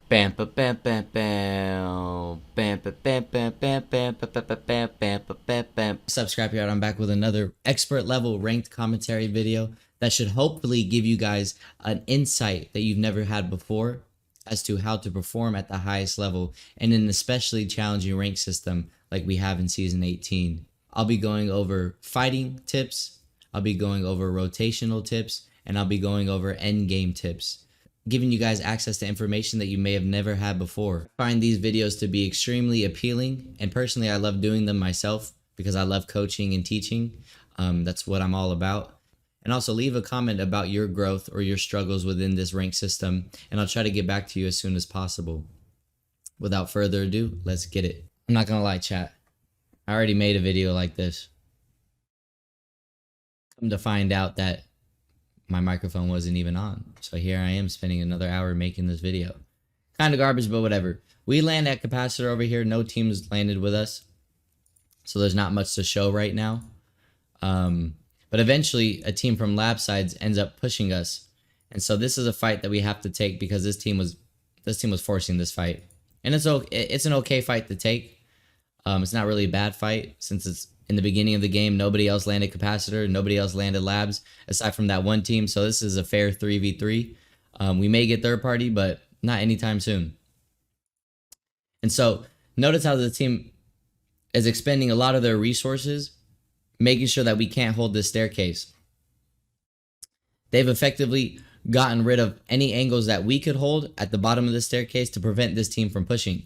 Bam ba bam bam bam bam ba bam bam bam bam ba ba ba bam bam ba bam bam. What's up, Scrappy? I'm back with another expert level ranked commentary video that should hopefully give you guys an insight that you've never had before as to how to perform at the highest level in an especially challenging rank system like we have in season 18. I'll be going over fighting tips, I'll be going over rotational tips, and I'll be going over end game tips, giving you guys access to information that you may have never had before. I find these videos to be extremely appealing, and personally I love doing them myself because I love coaching and teaching. That's what I'm all about. And also leave a comment about your growth or your struggles within this rank system, and I'll try to get back to you as soon as possible. Without further ado, let's get it. I'm not gonna lie, chat, I already made a video like this. Come to find out that my microphone wasn't even on. So here I am spending another hour making this video. Kind of garbage, but whatever. We land at capacitor over here. No teams landed with us, so there's not much to show right now. But eventually a team from lab sides ends up pushing us. And so this is a fight that we have to take because this team was forcing this fight. And it's an okay fight to take. It's not really a bad fight since it's in the beginning of the game. Nobody else landed capacitor. Nobody else landed labs aside from that one team. So this is a fair 3v3. We may get third party, but not anytime soon. And so notice how the team is expending a lot of their resources, making sure that we can't hold this staircase. They've effectively gotten rid of any angles that we could hold at the bottom of the staircase to prevent this team from pushing.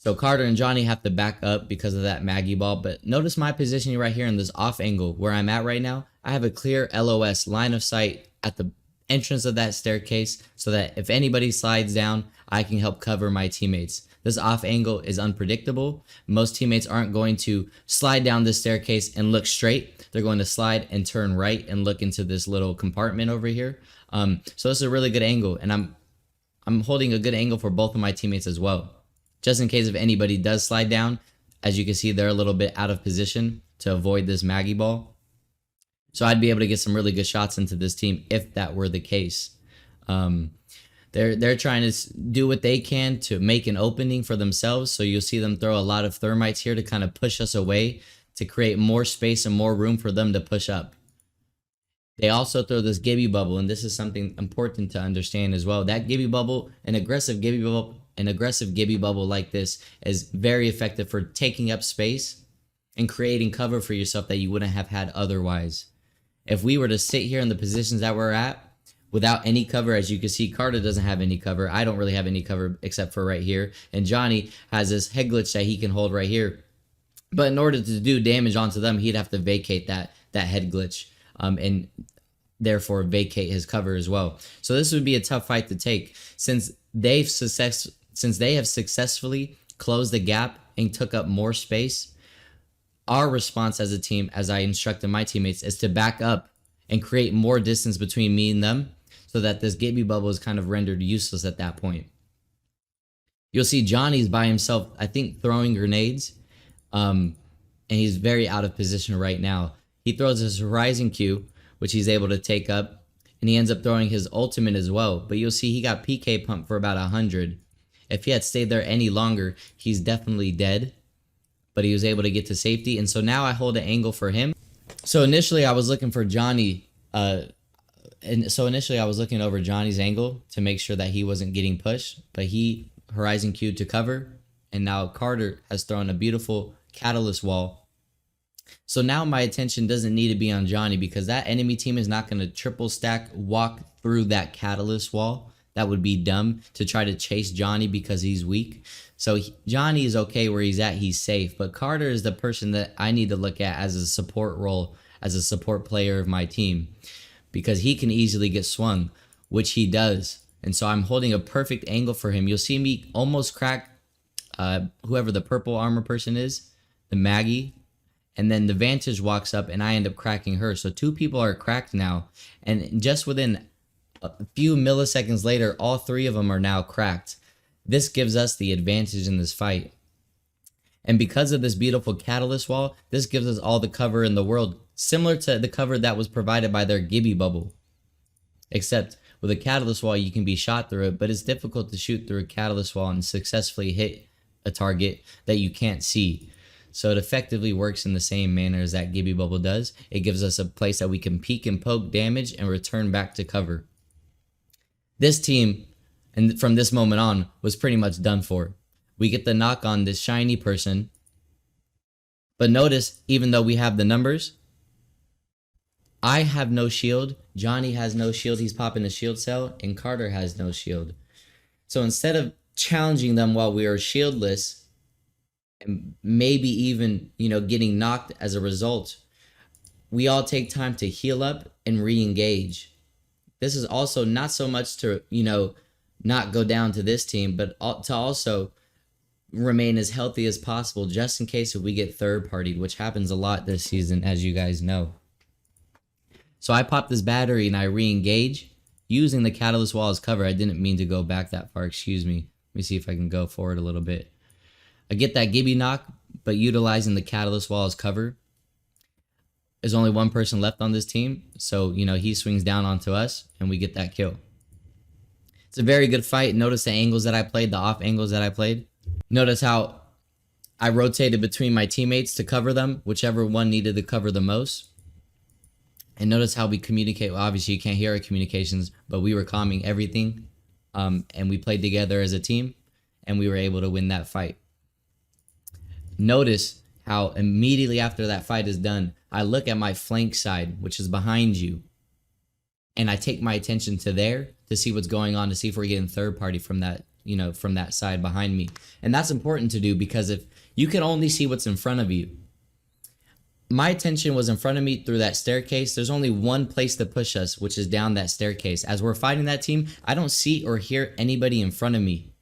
So Carter and Johnny have to back up because of that Maggie ball. But notice my positioning right here in this off angle where I'm at right now. I have a clear LOS, line of sight, at the entrance of that staircase so that if anybody slides down, I can help cover my teammates. This off angle is unpredictable. Most teammates aren't going to slide down this staircase and look straight. They're going to slide and turn right and look into this little compartment over here. So this is a really good angle, and I'm holding a good angle for both of my teammates as well, just in case if anybody does slide down. As you can see, they're a little bit out of position to avoid this Maggie ball. So I'd be able to get some really good shots into this team if that were the case. They're trying to do what they can to make an opening for themselves. So you'll see them throw a lot of thermites here to kind of push us away, to create more space and more room for them to push up. They also throw this Gibby bubble, and this is something important to understand as well. That Gibby bubble, an aggressive Gibby bubble like this is very effective for taking up space and creating cover for yourself that you wouldn't have had otherwise. If we were to sit here in the positions that we're at without any cover, as you can see, Carter doesn't have any cover. I don't really have any cover except for right here. And Johnny has this head glitch that he can hold right here. But in order to do damage onto them, he'd have to vacate that head glitch. And therefore vacate his cover as well. So this would be a tough fight to take since they have successfully closed the gap and took up more space. Our response as a team, as I instructed my teammates, is to back up and create more distance between me and them so that this Gibby bubble is kind of rendered useless at that point. You'll see Johnny's by himself, I think, throwing grenades, and he's very out of position right now. He throws his Horizon Q, which he's able to take up, and he ends up throwing his ultimate as well. But you'll see he got PK pumped for about 100. If he had stayed there any longer, he's definitely dead. But he was able to get to safety, and so now I hold an angle for him. So initially I was looking for Johnny, over Johnny's angle to make sure that he wasn't getting pushed, but he Horizon Q'd to cover, and now Carter has thrown a beautiful catalyst wall. So now my attention doesn't need to be on Johnny because that enemy team is not going to triple stack walk through that catalyst wall. That would be dumb to try to chase Johnny because he's weak. So Johnny is okay where he's at. He's safe. But Carter is the person that I need to look at as a support role, as a support player of my team, because he can easily get swung, which he does. And so I'm holding a perfect angle for him. You'll see me almost crack whoever the purple armor person is, the Maggie. And then the Vantage walks up and I end up cracking her. So two people are cracked now. And just within a few milliseconds later, all three of them are now cracked. This gives us the advantage in this fight. And because of this beautiful catalyst wall, this gives us all the cover in the world, similar to the cover that was provided by their Gibby bubble. Except With a catalyst wall, you can be shot through it, but it's difficult to shoot through a catalyst wall and successfully hit a target that you can't see. So it effectively works in the same manner as that Gibby bubble does. It gives us a place that we can peek and poke damage and return back to cover. This team, and from this moment on, was pretty much done for. We get the knock on this shiny person. But notice, even though we have the numbers, I have no shield, Johnny has no shield, he's popping a shield cell, and Carter has no shield. So instead of challenging them while we are shieldless, and maybe even, getting knocked as a result, we all take time to heal up and re-engage. This is also not so much to, not go down to this team, but to also remain as healthy as possible just in case if we get third-partied, which happens a lot this season, as you guys know. So I pop this battery and I re-engage using the catalyst wall as cover. I didn't mean to go back that far, excuse me. Let me see if I can go forward a little bit. I get that Gibby knock, but utilizing the catalyst wall as cover. There's only one person left on this team, so, he swings down onto us and we get that kill. It's a very good fight. Notice the angles that I played, the off angles that I played. Notice how I rotated between my teammates to cover them, whichever one needed to cover the most. And notice how we communicate. Well, obviously, you can't hear our communications, but we were calming everything. And we played together as a team, and we were able to win that fight. Notice how immediately after that fight is done, I look at my flank side, which is behind you, and I take my attention to there to see what's going on, to see if we're getting third party from that, from that side behind me. And that's important to do because if you can only see what's in front of you, my attention was in front of me through that staircase. There's only one place to push us, which is down that staircase. As we're fighting that team, I don't see or hear anybody in front of me.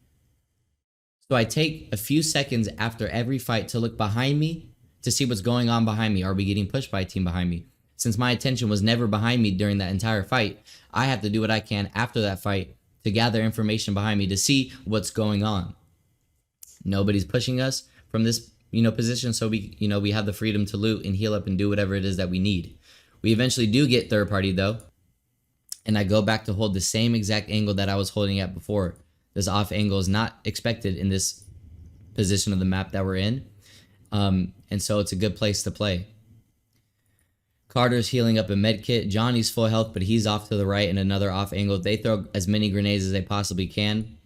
So I take a few seconds after every fight to look behind me to see what's going on behind me. Are we getting pushed by a team behind me? Since my attention was never behind me during that entire fight, I have to do what I can after that fight to gather information behind me to see what's going on. Nobody's pushing us from this position, so we have the freedom to loot and heal up and do whatever it is that we need. We eventually do get third party though, and I go back to hold the same exact angle that I was holding at before. This off angle is not expected in this position of the map that we're in, and so it's a good place to play. Carter's healing up a med kit. Johnny's full health, but he's off to the right in another off angle. They throw as many grenades as they possibly can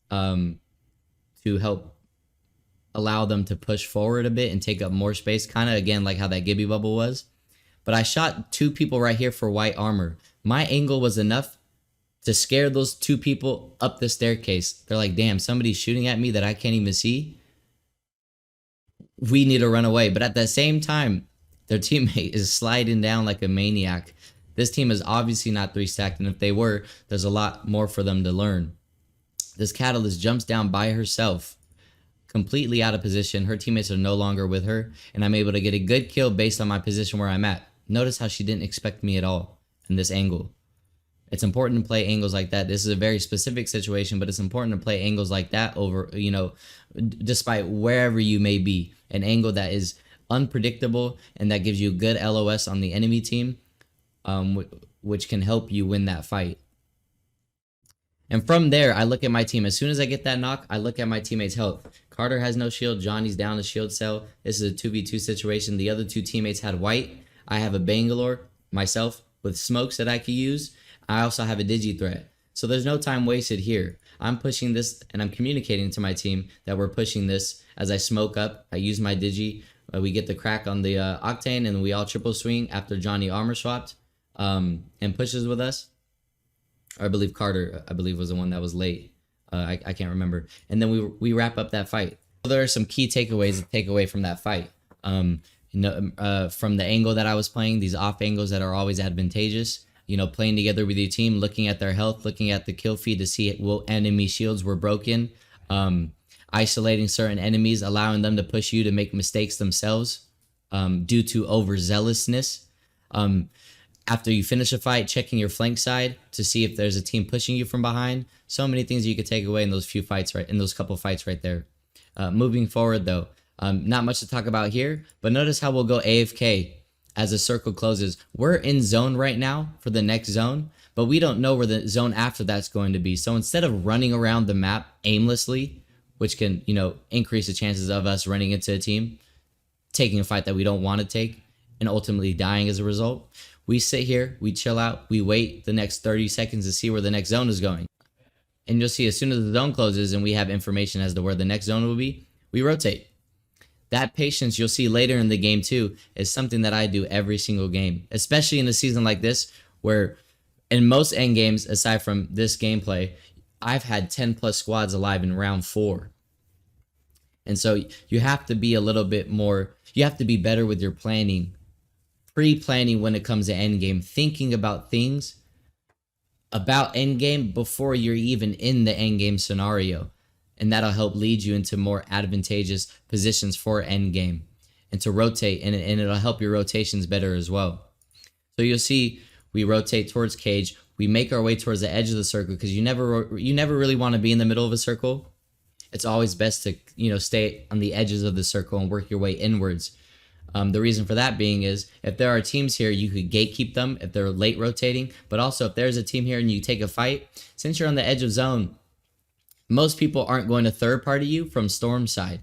to help allow them to push forward a bit and take up more space, kind of again like how that Gibby bubble was. But I shot two people right here for white armor. My angle was enough to scare those two people up the staircase. They're like, damn, somebody's shooting at me that I can't even see. We need to run away. But at the same time, their teammate is sliding down like a maniac. This team is obviously not 3-stacked, and if they were, there's a lot more for them to learn. This Catalyst jumps down by herself, completely out of position. Her teammates are no longer with her, and I'm able to get a good kill based on my position where I'm at. Notice how she didn't expect me at all in this angle. It's important to play angles like that. This is a very specific situation, but it's important to play angles like that over, despite wherever you may be. An angle that is unpredictable and that gives you good LOS on the enemy team, which can help you win that fight. And from there, I look at my team. As soon as I get that knock, I look at my teammate's health. Carter has no shield. Johnny's down a shield cell. This is a 2v2 situation. The other two teammates had white. I have a Bangalore, myself, with smokes that I could use. I also have a digi threat. So there's no time wasted here. I'm pushing this, and I'm communicating to my team that we're pushing this. As I smoke up, I use my digi. We get the crack on the Octane, and we all triple swing after Johnny armor swapped and pushes with us. Or I believe Carter, was the one that was late. I can't remember. And then we wrap up that fight. So there are some key takeaways to take away from that fight. From the angle that I was playing, these off angles that are always advantageous. Playing together with your team, looking at their health, looking at the kill feed to see what enemy shields were broken. Isolating certain enemies, allowing them to push you to make mistakes themselves due to overzealousness. After you finish a fight, checking your flank side to see if there's a team pushing you from behind. So many things you could take away in those few fights, in those couple fights right there. Moving forward though, not much to talk about here, but notice how we'll go AFK as the circle closes. We're in zone right now for the next zone, but we don't know where the zone after that's going to be. So instead of running around the map aimlessly, which can, increase the chances of us running into a team, taking a fight that we don't want to take, and ultimately dying as a result, we sit here, we chill out, we wait the next 30 seconds to see where the next zone is going. And you'll see as soon as the zone closes and we have information as to where the next zone will be, we rotate. That patience you'll see later in the game too is something that I do every single game, especially in a season like this where in most end games, aside from this gameplay, I've had 10 plus squads alive in round 4. And so you have to be a little bit more, you have to be better with your planning, pre-planning when it comes to end game, thinking about things about endgame before you're even in the endgame scenario. And that'll help lead you into more advantageous positions for endgame and to rotate, and it'll help your rotations better as well. So you'll see we rotate towards cage. We make our way towards the edge of the circle because you never really want to be in the middle of a circle. It's always best to stay on the edges of the circle and work your way inwards. The reason for that being is if there are teams here, you could gatekeep them if they're late rotating. But also if there's a team here and you take a fight, since you're on the edge of zone, most people aren't going to third party you from storm side.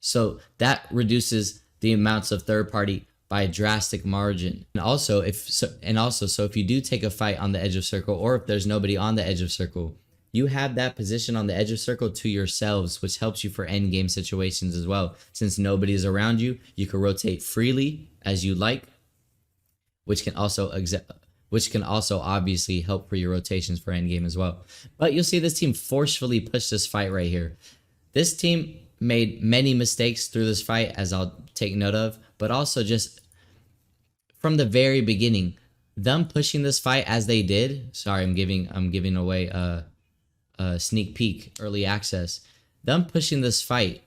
So that reduces the amounts of third party by a drastic margin. And also if you do take a fight on the edge of circle, or if there's nobody on the edge of circle, you have that position on the edge of circle to yourselves, which helps you for end game situations as well. Since nobody is around you, you can rotate freely as you like, which can also obviously help for your rotations for end game as well. But you'll see this team forcefully push this fight right here. This team made many mistakes through this fight, as I'll take note of, but also just from the very beginning, them pushing this fight as they did. Sorry, I'm giving away a sneak peek, early access. Them pushing this fight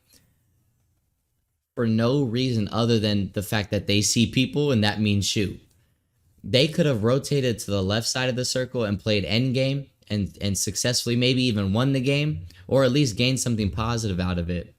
for no reason other than the fact that they see people and that means shoot. They could have rotated to the left side of the circle and played end game and successfully maybe even won the game, or at least gained something positive out of it.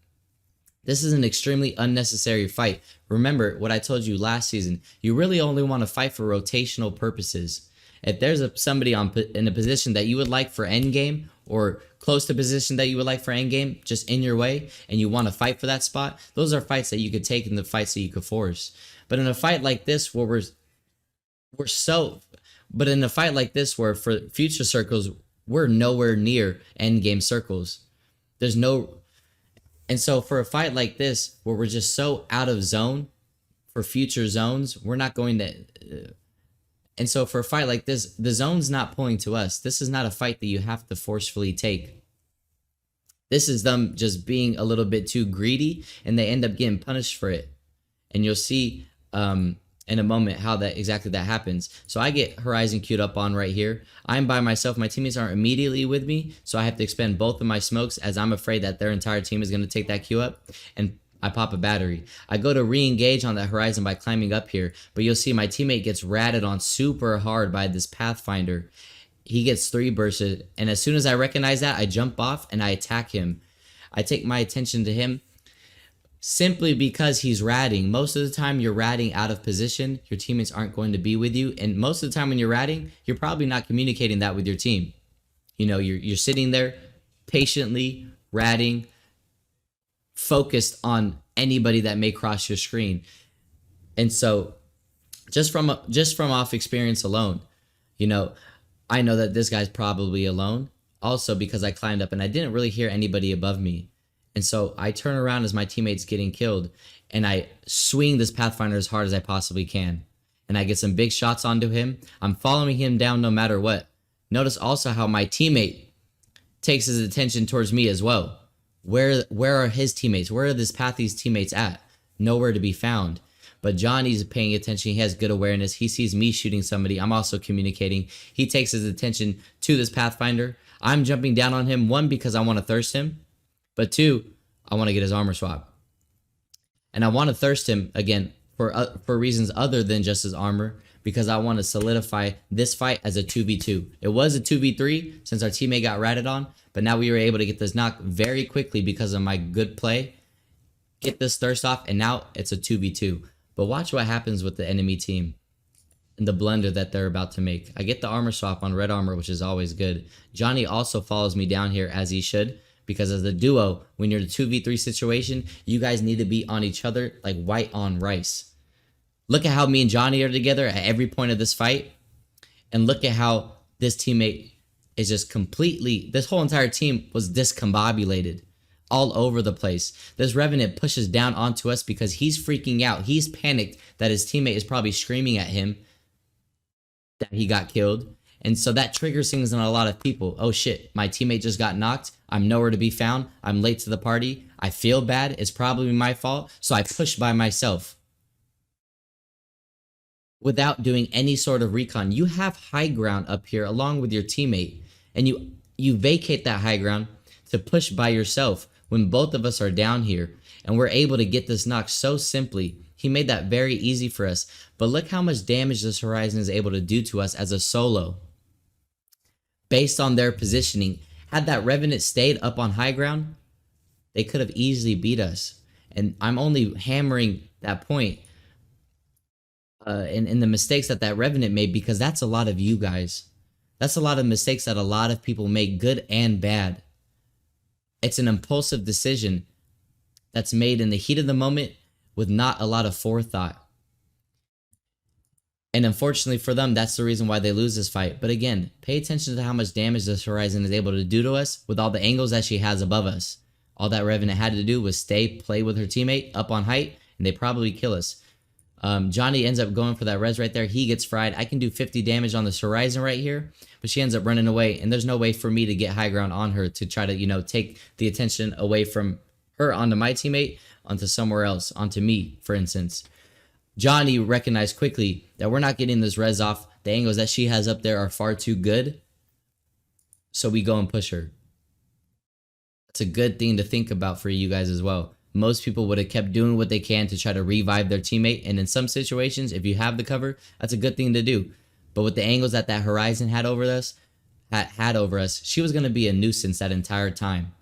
This is an extremely unnecessary fight. Remember what I told you last season. You really only want to fight for rotational purposes. If there's somebody in a position that you would like for end game, or close to position that you would like for end game, just in your way, and you want to fight for that spot, those are fights that you could take and the fights that you could force. But in a fight like this where where for future circles, we're nowhere near end game circles. And so for a fight like this where we're just so out of zone for future zones, we're not going to. And so for a fight like this, the zone's not pulling to us. This is not a fight that you have to forcefully take. This is them just being a little bit too greedy, and they end up getting punished for it. And you'll see in a moment how that happens. So I get Horizon queued up on right here. I'm by myself. My teammates aren't immediately with me, so I have to expend both of my smokes as I'm afraid that their entire team is going to take that queue up, and I pop a battery. I go to re-engage on that Horizon by climbing up here, but you'll see my teammate gets ratted on super hard by this Pathfinder. He gets 3 bursted, and as soon as I recognize that, I jump off and I attack him. I take my attention to him simply because he's ratting. Most of the time you're ratting out of position. Your teammates aren't going to be with you, and most of the time when you're ratting, you're probably not communicating that with your team. You're sitting there patiently ratting, focused on anybody that may cross your screen. And so just from off experience alone, I know that this guy's probably alone, also because I climbed up and I didn't really hear anybody above me. And so I turn around as my teammate's getting killed, and I swing this Pathfinder as hard as I possibly can, and I get some big shots onto him. I'm following him down no matter what. Notice also how my teammate takes his attention towards me as well. Where are his teammates? Where are this Pathy's teammates at? Nowhere to be found. But Johnny's paying attention. He has good awareness. He sees me shooting somebody. I'm also communicating. He takes his attention to this Pathfinder. I'm jumping down on him, 1, because I want to thirst him, but 2, I want to get his armor swap. And I want to thirst him, again, for reasons other than just his armor, because I want to solidify this fight as a 2v2. It was a 2v3 since our teammate got ratted on, but now we were able to get this knock very quickly because of my good play, get this thirst off, and now it's a 2v2. But watch what happens with the enemy team. and the blunder that they're about to make. I get the armor swap on red armor, which is always good. Johnny also follows me down here, as he should, because as a duo, when you're in a 2v3 situation, you guys need to be on each other like white on rice. Look at how me and Johnny are together at every point of this fight, and look at how this teammate is just completely, this whole entire team was discombobulated all over the place. This Revenant pushes down onto us because he's freaking out. He's panicked that his teammate is probably screaming at him that he got killed. And so that triggers things in a lot of people. Oh shit, my teammate just got knocked. I'm nowhere to be found. I'm late to the party. I feel bad. It's probably my fault. So I push by myself without doing any sort of recon. You have high ground up here along with your teammate, and you vacate that high ground to push by yourself when both of us are down here, and we're able to get this knock so simply. He made that very easy for us. But look how much damage this Horizon is able to do to us as a solo based on their positioning. Had that Revenant stayed up on high ground, they could have easily beat us. And I'm only hammering that point in the mistakes that Revenant made, because that's a lot of you guys. That's a lot of mistakes that a lot of people make, good and bad. It's an impulsive decision that's made in the heat of the moment with not a lot of forethought. And unfortunately for them, that's the reason why they lose this fight. But again, pay attention to how much damage this Horizon is able to do to us with all the angles that she has above us. All that Revenant had to do was play with her teammate up on height, and they probably kill us. Johnny ends up going for that res right there. He gets fried. I can do 50 damage on this Horizon right here, but she ends up running away, and there's no way for me to get high ground on her to try to, take the attention away from her onto my teammate, onto somewhere else, onto me, for instance. Johnny recognized quickly that we're not getting this res off. The angles that she has up there are far too good, so we go and push her. That's a good thing to think about for you guys as well. Most people would have kept doing what they can to try to revive their teammate, and in some situations, if you have the cover, that's a good thing to do. But with the angles that Horizon had over us, she was going to be a nuisance that entire time.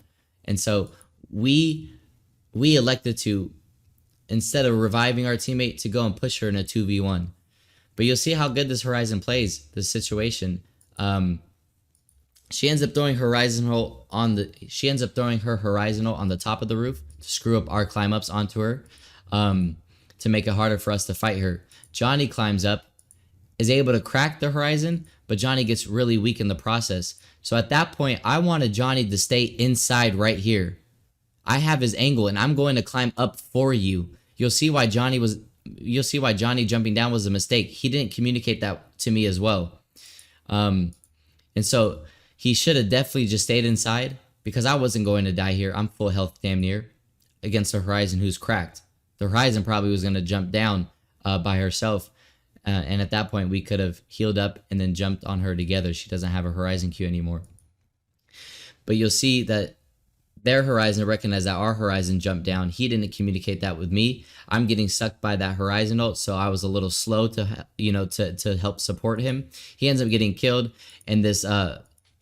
And so we elected to, instead of reviving our teammate, to go and push her in a 2v1. But you'll see how good this Horizon plays this situation. She ends up throwing her Horizon ult on the top of the roof to screw up our climb ups onto her, to make it harder for us to fight her. Johnny climbs up, is able to crack the Horizon, but Johnny gets really weak in the process. So at that point, I wanted Johnny to stay inside right here. I have his angle, and I'm going to climb up for you. You'll see why Johnny jumping down was a mistake. He didn't communicate that to me as well. And so he should have definitely just stayed inside, because I wasn't going to die here. I'm full health damn near against the Horizon who's cracked. The Horizon probably was going to jump down by herself. And at that point, we could have healed up and then jumped on her together. She doesn't have a Horizon Q anymore. But you'll see that their Horizon recognized that our Horizon jumped down. He didn't communicate that with me. I'm getting sucked by that Horizon ult, so I was a little slow to help support him. He ends up getting killed, and this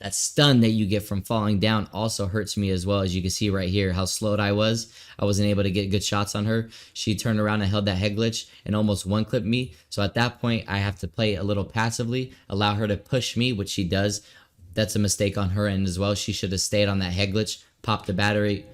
that stun that you get from falling down also hurts me as well. As you can see right here, how slowed I was. I wasn't able to get good shots on her. She turned around and held that head glitch and almost one-clipped me. So at that point, I have to play a little passively, allow her to push me, which she does. That's a mistake on her end as well. She should have stayed on that head glitch, popped the battery,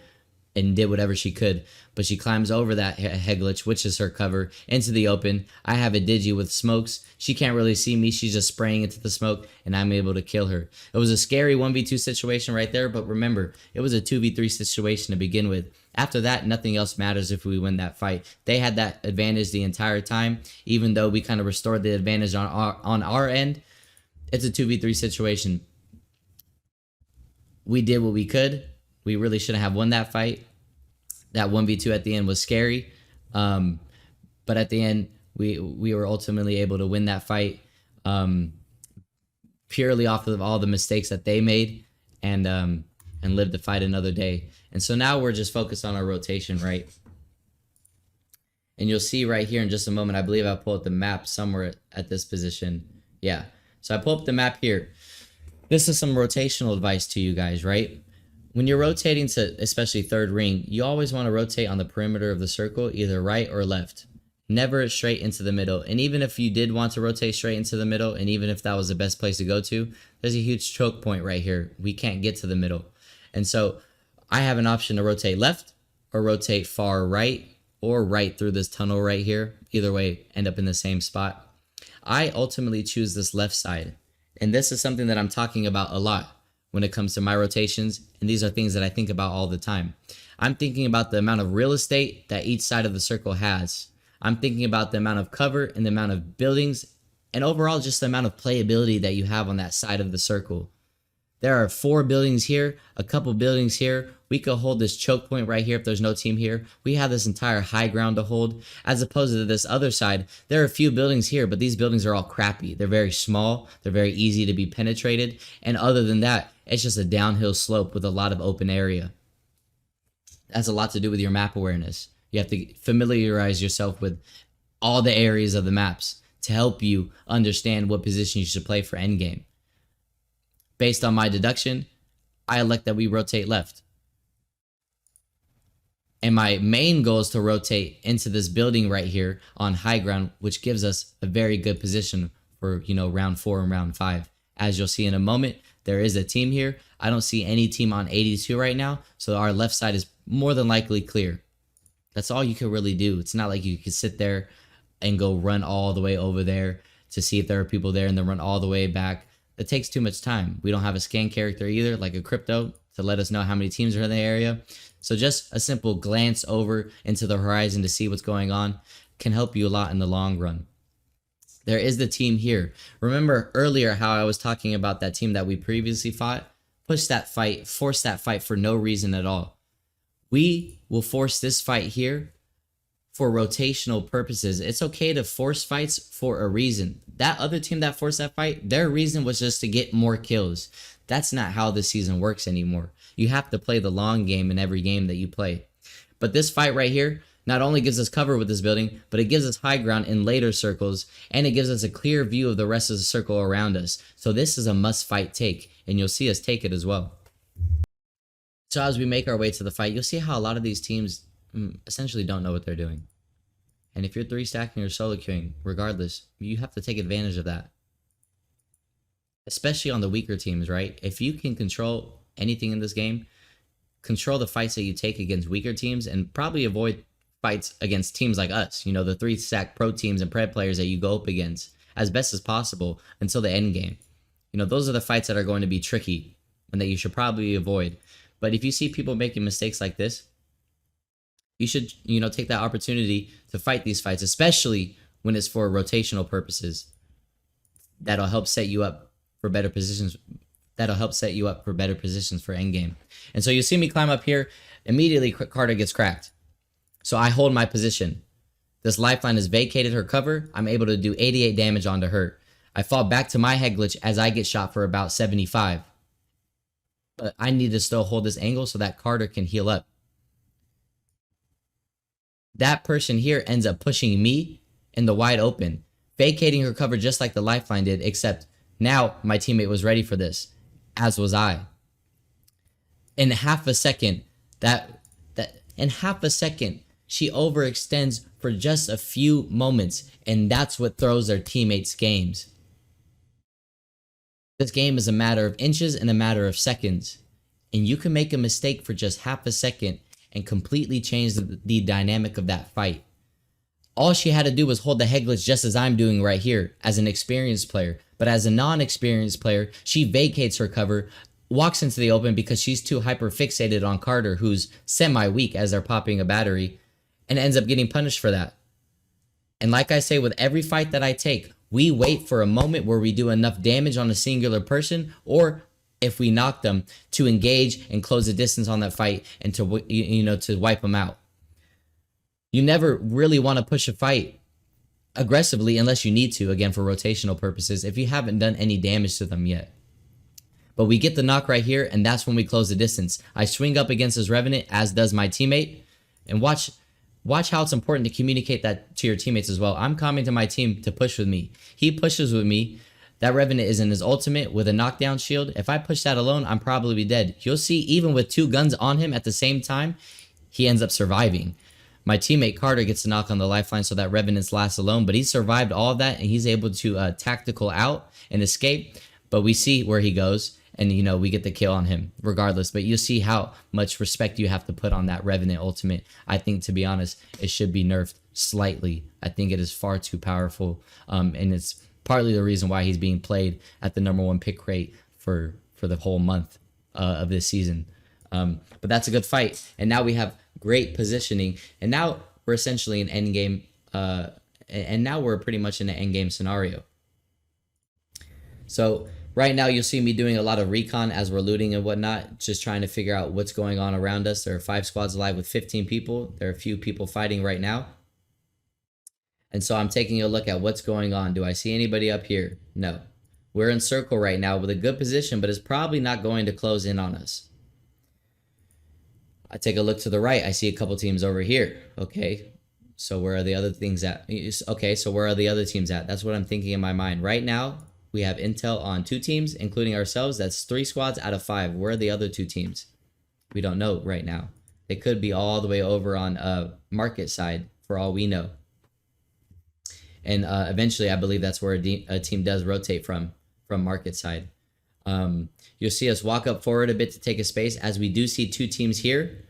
and did whatever she could. But she climbs over that head glitch, which is her cover, into the open. I have a Digi with smokes. She can't really see me. She's just spraying into the smoke, and I'm able to kill her. It was a scary 1v2 situation right there, but remember, it was a 2v3 situation to begin with. After that, nothing else matters if we win that fight. They had that advantage the entire time, even though we kind of restored the advantage on our end. It's a 2v3 situation. We did what we could. We really shouldn't have won that fight. That 1v2 at the end was scary. But at the end, we were ultimately able to win that fight purely off of all the mistakes that they made, and live to fight another day. And so now we're just focused on our rotation, right? And you'll see right here in just a moment, I believe I'll pull up the map somewhere at this position. Yeah. So I pull up the map here. This is some rotational advice to you guys, right? When you're rotating to especially third ring, you always want to rotate on the perimeter of the circle, either right or left. Never straight into the middle. And even if you did want to rotate straight into the middle, and even if that was the best place to go to, there's a huge choke point right here. We can't get to the middle. And so I have an option to rotate left or rotate far right or right through this tunnel right here. Either way, end up in the same spot. I ultimately choose this left side. And this is something that I'm talking about a lot when it comes to my rotations. And these are things that I think about all the time. I'm thinking about the amount of real estate that each side of the circle has. I'm thinking about the amount of cover and the amount of buildings and overall just the amount of playability that you have on that side of the circle. There are 4 buildings here, a couple buildings here. We could hold this choke point right here if there's no team here. We have this entire high ground to hold. As opposed to this other side, there are a few buildings here, but these buildings are all crappy. They're very small. They're very easy to be penetrated. And other than that, it's just a downhill slope with a lot of open area. That's a lot to do with your map awareness. You have to familiarize yourself with all the areas of the maps to help you understand what position you should play for endgame. Based on my deduction, I elect that we rotate left. And my main goal is to rotate into this building right here on high ground, which gives us a very good position for, round 4 and round 5. As you'll see in a moment, there is a team here. I don't see any team on 82 right now, so our left side is more than likely clear. That's all you can really do. It's not like you can sit there and go run all the way over there to see if there are people there and then run all the way back. That takes too much time. We don't have a scan character either, like a crypto, to let us know how many teams are in the area. So just a simple glance over into the horizon to see what's going on can help you a lot in the long run. There is the team here. Remember earlier how I was talking about that team that we previously fought? Push that fight, force that fight for no reason at all. We will force this fight here for rotational purposes. It's okay to force fights for a reason. That other team that forced that fight, their reason was just to get more kills. That's not how this season works anymore. You have to play the long game in every game that you play. But this fight right here not only gives us cover with this building, but it gives us high ground in later circles, and it gives us a clear view of the rest of the circle around us. So this is a must-fight take, and you'll see us take it as well. So as we make our way to the fight, you'll see how a lot of these teams essentially don't know what they're doing. And if you're 3-stacking or solo queuing, regardless, you have to take advantage of that. Especially on the weaker teams, right? If you can control anything in this game, control the fights that you take against weaker teams and probably avoid fights against teams like us, the 3-stack pro teams and pred players that you go up against as best as possible until the end game. Those are the fights that are going to be tricky and that you should probably avoid. But if you see people making mistakes like this, you should, take that opportunity to fight these fights, especially when it's for rotational purposes. That'll help set you up for better positions. That'll help set you up for better positions for endgame. And so you see me climb up here. Immediately, Carter gets cracked. So I hold my position. This lifeline has vacated her cover. I'm able to do 88 damage onto her. I fall back to my head glitch as I get shot for about 75. But I need to still hold this angle so that Carter can heal up. That person here ends up pushing me in the wide open, vacating her cover just like the lifeline did, except now my teammate was ready for this, as was I. In half a second, she overextends for just a few moments, and that's what throws their teammates' games. This game is a matter of inches and a matter of seconds, and you can make a mistake for just half a second and completely change the dynamic of that fight. All she had to do was hold the head glitch just as I'm doing right here as an experienced player. But as a non-experienced player, she vacates her cover, walks into the open because she's too hyper fixated on Carter, who's semi-weak as they're popping a battery, and ends up getting punished for that. And like I say, with every fight that I take, we wait for a moment where we do enough damage on a singular person, or if we knock them, to engage and close the distance on that fight and to wipe them out. You never really want to push a fight aggressively unless you need to, again, for rotational purposes, if you haven't done any damage to them yet. But we get the knock right here, and that's when we close the distance. I swing up against his Revenant, as does my teammate, and watch how it's important to communicate that to your teammates as well. I'm coming to my team to push with me. He pushes with me. That Revenant is in his ultimate with a knockdown shield. If I push that alone, I'm probably dead. You'll see even with 2 guns on him at the same time, he ends up surviving. My teammate Carter gets a knock on the lifeline so that Revenant's last alone, but he survived all of that and he's able to tactical out and escape. But we see where he goes, and we get the kill on him regardless. But you'll see how much respect you have to put on that Revenant ultimate. I think, to be honest, it should be nerfed slightly. I think it is far too powerful, and it's partly the reason why he's being played at the #1 pick rate for the whole month of this season. But that's a good fight, and now we have great positioning, and now we're essentially in endgame, and now we're pretty much in an endgame scenario. So right now you'll see me doing a lot of recon as we're looting and whatnot, just trying to figure out what's going on around us. There are 5 squads alive with 15 people. There are a few people fighting right now. And so I'm taking a look at what's going on. Do I see anybody up here? No. We're in circle right now with a good position, but it's probably not going to close in on us. I take a look to the right. I see a couple teams over here. Okay. So where are the other things at? Okay, so where are the other teams at? That's what I'm thinking in my mind. Right now, we have intel on 2 teams, including ourselves. That's 3 squads out of 5. Where are the other 2 teams? We don't know right now. They could be all the way over on market side for all we know. And eventually, I believe that's where a team does rotate from market side. You'll see us walk up forward a bit to take a space. As we do see 2 teams here,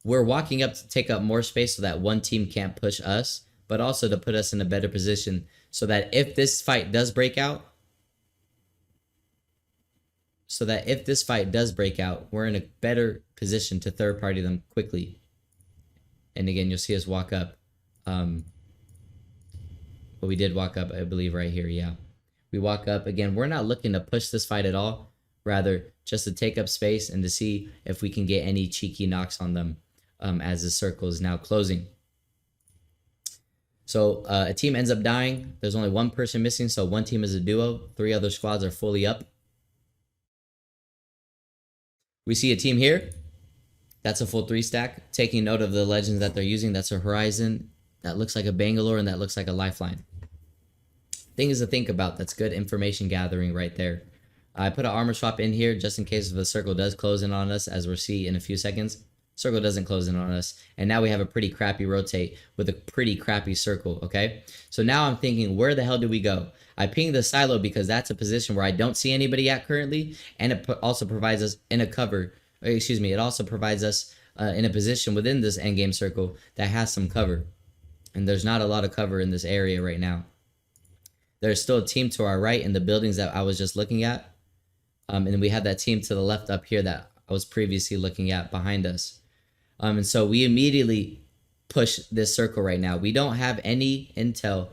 we're walking up to take up more space so that one team can't push us, but also to put us in a better position so that if this fight does break out, we're in a better position to third party them quickly. And again, you'll see us walk up. But we did walk up, I believe, right here. Yeah, we walk up. Again, we're not looking to push this fight at all. Rather, just to take up space and to see if we can get any cheeky knocks on them as the circle is now closing. So a team ends up dying. There's only 1 person missing, so 1 team is a duo. 3 other squads are fully up. We see a team here. That's a full 3 stack. Taking note of the legends that they're using. That's a Horizon. That looks like a Bangalore, and that looks like a Lifeline. Things to think about. That's good information gathering right there. I put an armor swap in here just in case if the circle does close in on us, as we'll see in a few seconds. Circle doesn't close in on us. And now we have a pretty crappy rotate with a pretty crappy circle, okay? So now I'm thinking, where the hell do we go? I pinged the silo because that's a position where I don't see anybody at currently, and it also provides us in a cover. It also provides us in a position within this endgame circle that has some cover. And there's not a lot of cover in this area right now. There's still a team to our right in the buildings that I was just looking at. And then we have that team to the left up here that I was previously looking at behind us. And so we immediately push this circle right now. We don't have any intel.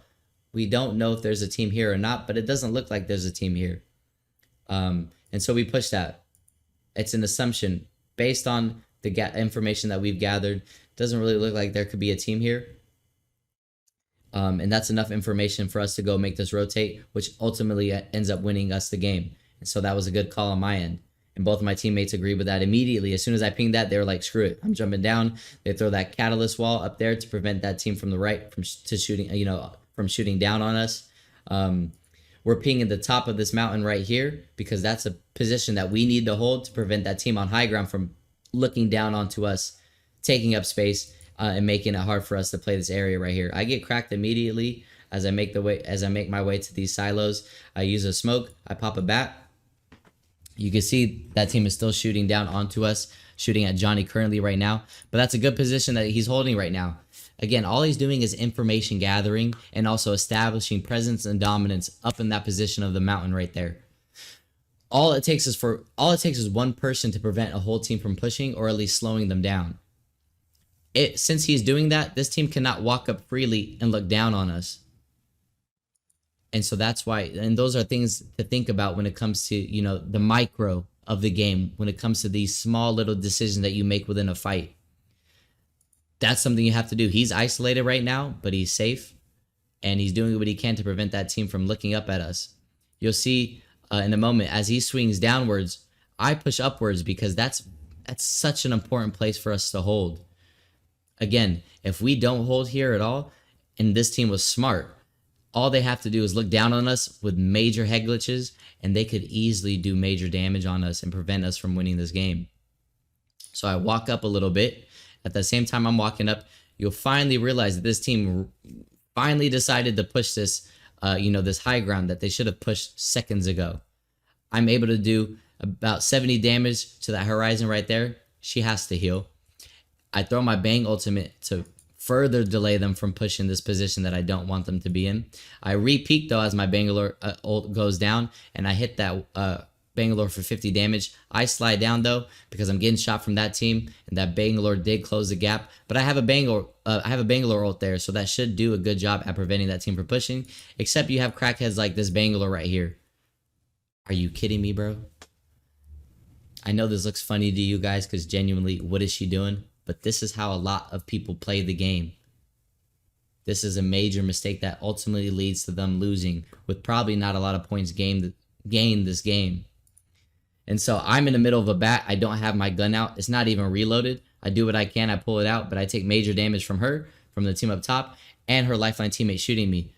We don't know if there's a team here or not, but it doesn't look like there's a team here. And so we push that. It's an assumption based on the information that we've gathered. Doesn't really look like there could be a team here. And that's enough information for us to go make this rotate, which ultimately ends up winning us the game. And so that was a good call on my end. And both of my teammates agreed with that immediately. As soon as I pinged that, they were like, screw it, I'm jumping down. They throw that catalyst wall up there to prevent that team from the right from shooting down on us. We're pinging the top of this mountain right here because that's a position that we need to hold to prevent that team on high ground from looking down onto us, taking up space, and making it hard for us to play this area right here. I get cracked immediately as I make my way to these silos. I use a smoke. I pop a bat. You can see that team is still shooting down onto us, shooting at Johnny currently right now. But that's a good position that he's holding right now. Again, all he's doing is information gathering and also establishing presence and dominance up in that position of the mountain right there. All it takes is one person to prevent a whole team from pushing or at least slowing them down. Since he's doing that, this team cannot walk up freely and look down on us. And so that's why, and those are things to think about when it comes to, the micro of the game, when it comes to these small little decisions that you make within a fight. That's something you have to do. He's isolated right now, but he's safe, and he's doing what he can to prevent that team from looking up at us. You'll see in a moment, as he swings downwards, I push upwards because that's such an important place for us to hold. Again, if we don't hold here at all, and this team was smart, all they have to do is look down on us with major head glitches, and they could easily do major damage on us and prevent us from winning this game. So I walk up a little bit. At the same time I'm walking up, you'll finally realize that this team finally decided to push this, this high ground that they should have pushed seconds ago. I'm able to do about 70 damage to that Horizon right there. She has to heal. I throw my Bang ultimate to further delay them from pushing this position that I don't want them to be in. I re-peek though as my Bangalore ult goes down, and I hit that Bangalore for 50 damage. I slide down though because I'm getting shot from that team, and that Bangalore did close the gap. But I have a Bangalore ult there, so that should do a good job at preventing that team from pushing. Except you have crackheads like this Bangalore right here. Are you kidding me, bro? I know this looks funny to you guys because genuinely, what is she doing? But this is how a lot of people play the game. This is a major mistake that ultimately leads to them losing with probably not a lot of points gained this game. And so I'm in the middle of a bat. I don't have my gun out. It's not even reloaded. I do what I can. I pull it out, but I take major damage from her, from the team up top, and her lifeline teammate shooting me.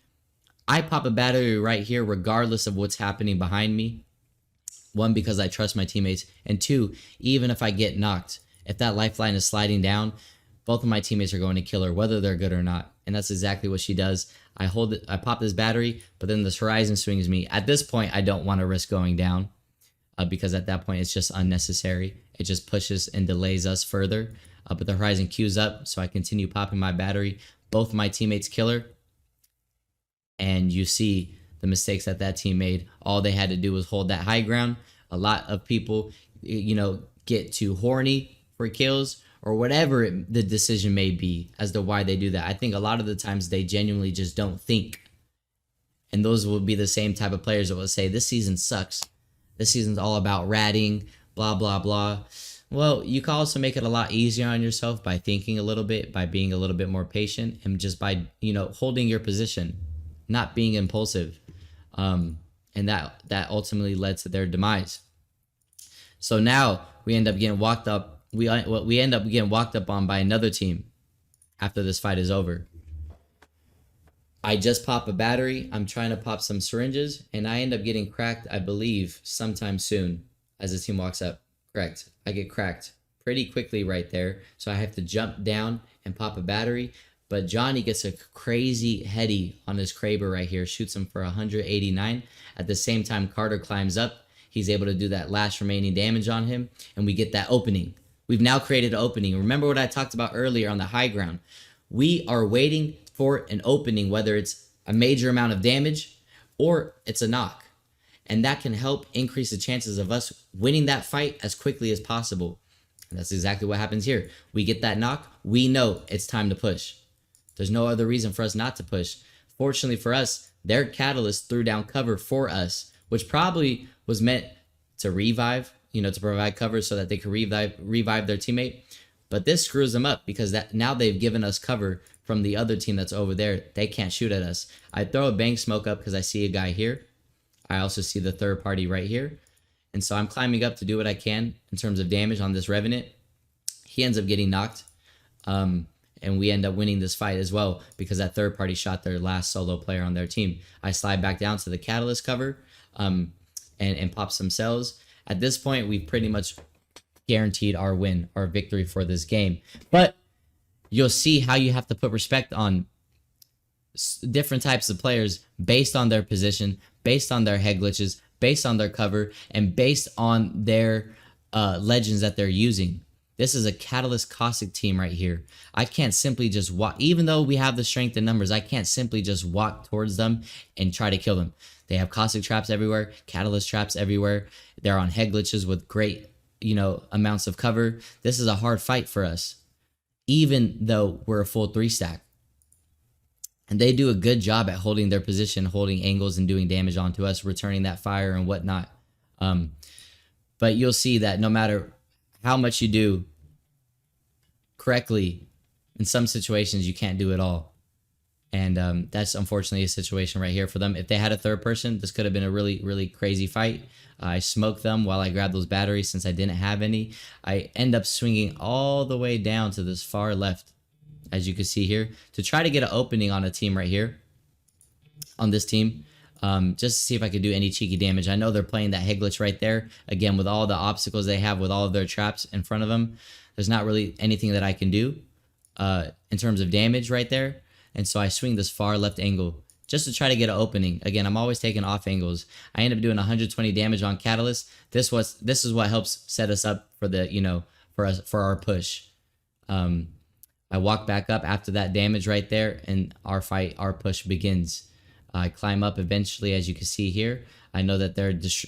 I pop a battery right here regardless of what's happening behind me. One, because I trust my teammates. And two, even if I get knocked, if that lifeline is sliding down, both of my teammates are going to kill her, whether they're good or not. And that's exactly what she does. I hold it, I pop this battery, but then this Horizon swings me. At this point, I don't want to risk going down because at that point, it's just unnecessary. It just pushes and delays us further. But the Horizon queues up, so I continue popping my battery. Both of my teammates kill her. And you see the mistakes that team made. All they had to do was hold that high ground. A lot of people, get too horny for kills or whatever the decision may be as to why they do that. I think a lot of the times they genuinely just don't think. And those will be the same type of players that will say, this season sucks. This season's all about ratting, blah, blah, blah. Well, you can also make it a lot easier on yourself by thinking a little bit, by being a little bit more patient, and just by, holding your position, not being impulsive. And that ultimately led to their demise. So now we end up getting walked up. We end up getting walked up on by another team after this fight is over. I just pop a battery. I'm trying to pop some syringes, and I end up getting cracked, I believe, sometime soon as the team walks up. Correct. I get cracked pretty quickly right there, so I have to jump down and pop a battery. But Johnny gets a crazy heady on his Kraber right here, shoots him for 189. At the same time, Carter climbs up. He's able to do that last remaining damage on him, and we get that opening. We've now created an opening. Remember what I talked about earlier on the high ground. We are waiting for an opening, whether it's a major amount of damage or it's a knock. And that can help increase the chances of us winning that fight as quickly as possible. And that's exactly what happens here. We get that knock. We know it's time to push. There's no other reason for us not to push. Fortunately for us, their catalyst threw down cover for us, which probably was meant to revive, to provide cover so that they could revive their teammate. But this screws them up because now they've given us cover from the other team that's over there. They can't shoot at us. I throw a bang smoke up because I see a guy here. I also see the third party right here. And so I'm climbing up to do what I can in terms of damage on this Revenant. He ends up getting knocked. And we end up winning this fight as well because that third party shot their last solo player on their team. I slide back down to the catalyst cover and pop some cells. At this point, we've pretty much guaranteed our win, our victory for this game. But you'll see how you have to put respect on different types of players based on their position, based on their head glitches, based on their cover, and based on their legends that they're using. This is a Catalyst Caustic team right here. I can't simply just walk, even though we have the strength in numbers, I can't simply just walk towards them and try to kill them. They have Caustic traps everywhere, Catalyst traps everywhere. They're on head glitches with great, amounts of cover. This is a hard fight for us, even though we're a full 3-stack. And they do a good job at holding their position, holding angles, and doing damage onto us, returning that fire and whatnot. But you'll see that no matter how much you do correctly, in some situations you can't do it all. And that's unfortunately a situation right here for them. If they had a third person, this could have been a really, really crazy fight. I smoked them while I grabbed those batteries since I didn't have any. I end up swinging all the way down to this far left, as you can see here, to try to get an opening on a team right here, on this team, just to see if I could do any cheeky damage. I know they're playing that head glitch right there. Again, with all the obstacles they have, with all of their traps in front of them, there's not really anything that I can do. in terms of damage right there. And so I swing this far left angle just to try to get an opening. Again, I'm always taking off angles. I end up doing 120 damage on Catalyst. This is what helps set us up for the, for our push. I walk back up after that damage right there, and our push begins. I climb up eventually, as you can see here. I know that there's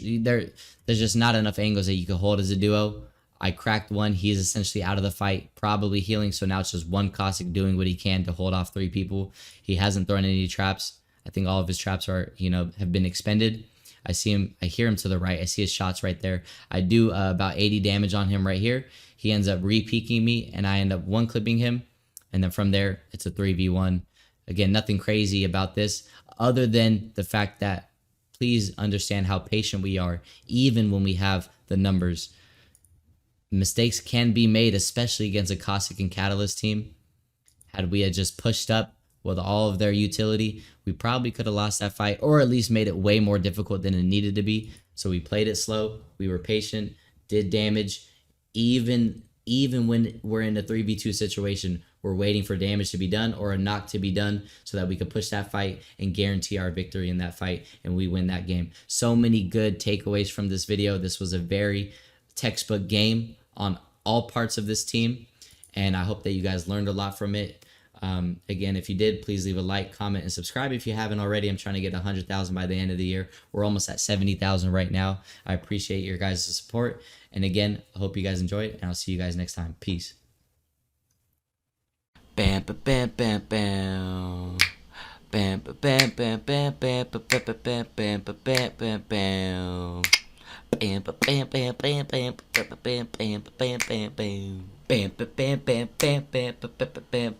just not enough angles that you can hold as a duo. I cracked one. He is essentially out of the fight, probably healing. So now it's just one Cossack doing what he can to hold off 3 people. He hasn't thrown any traps. I think all of his traps are, have been expended. I see him. I hear him to the right. I see his shots right there. I do about 80 damage on him right here. He ends up re-peeking me, and I end up one-clipping him. And then from there, it's a 3v1. Again, nothing crazy about this other than the fact that please understand how patient we are, even when we have the numbers. Mistakes can be made, especially against a Cossack and Catalyst team. Had we just pushed up with all of their utility, we probably could have lost that fight, or at least made it way more difficult than it needed to be. So we played it slow. We were patient, did damage. Even when we're in a 3v2 situation, we're waiting for damage to be done or a knock to be done so that we could push that fight and guarantee our victory in that fight, and we win that game. So many good takeaways from this video. This was a very textbook game on all parts of this team, and I hope that you guys learned a lot from it. Again, if you did, please leave a like, comment, and subscribe if you haven't already. I'm trying to get 100,000 by the end of the year. We're almost at 70,000 right now. I appreciate your guys' support. And again, I hope you guys enjoyed, and I'll see you guys next time. Peace. Bam, bam, bam, bam, bam. Bam, bam, bam, bam, bam, bam, bam, bam, bam, bam, bam, bam. Bam, bam, bam, bam, bam, bam, bam, bam, bam, bam, bam. Bam, bam, bam, bam, bam, bam, bam, bam.